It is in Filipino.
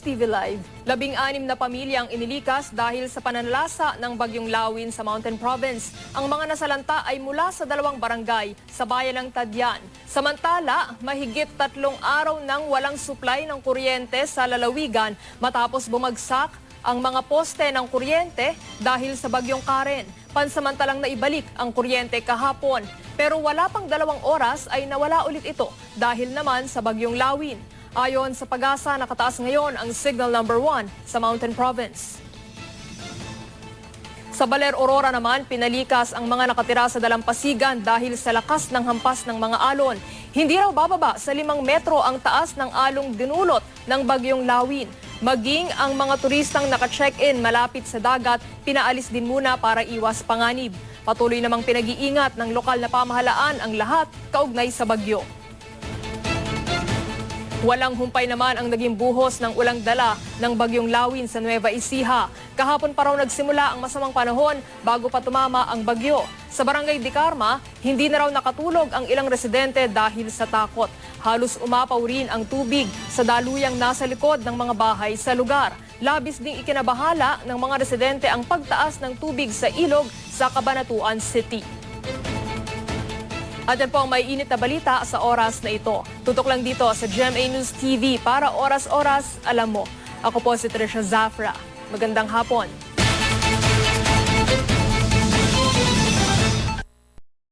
TV Live. 16 na pamilyang inilikas dahil sa pananalasa ng Bagyong Lawin sa Mountain Province. Ang mga nasalanta ay mula sa 2 barangay sa bayan ng Tadyan. Samantala, mahigit 3 araw nang walang supply ng kuryente sa lalawigan matapos bumagsak ang mga poste ng kuryente dahil sa Bagyong Karen. Pansamantalang naibalik ang kuryente kahapon. Pero wala pang 2 oras ay nawala ulit ito dahil naman sa Bagyong Lawin. Ayon sa Pag-asa, nakataas ngayon ang signal number 1 sa Mountain Province. Sa Baler, Aurora naman, pinalikas ang mga nakatira sa dalampasigan dahil sa lakas ng hampas ng mga alon. Hindi raw bababa sa 5 metro ang taas ng along dinulot ng Bagyong Lawin. Maging ang mga turistang naka-check-in malapit sa dagat, pinaalis din muna para iwas panganib. Patuloy namang pinag-iingat ng lokal na pamahalaan ang lahat kaugnay sa bagyo. Walang humpay naman ang naging buhos ng ulang dala ng Bagyong Lawin sa Nueva Ecija. Kahapon pa raw nagsimula ang masamang panahon bago pa tumama ang bagyo. Sa Barangay Di Carma, hindi na raw nakatulog ang ilang residente dahil sa takot. Halos umapaw rin ang tubig sa daluyang nasa likod ng mga bahay sa lugar. Labis ding ikinabahala ng mga residente ang pagtaas ng tubig sa ilog sa Cabanatuan City. At yan po ang may init na balita sa oras na ito. Tutok lang dito sa GMA News TV para oras-oras alam mo. Ako po si Trisha Zafra. Magandang hapon.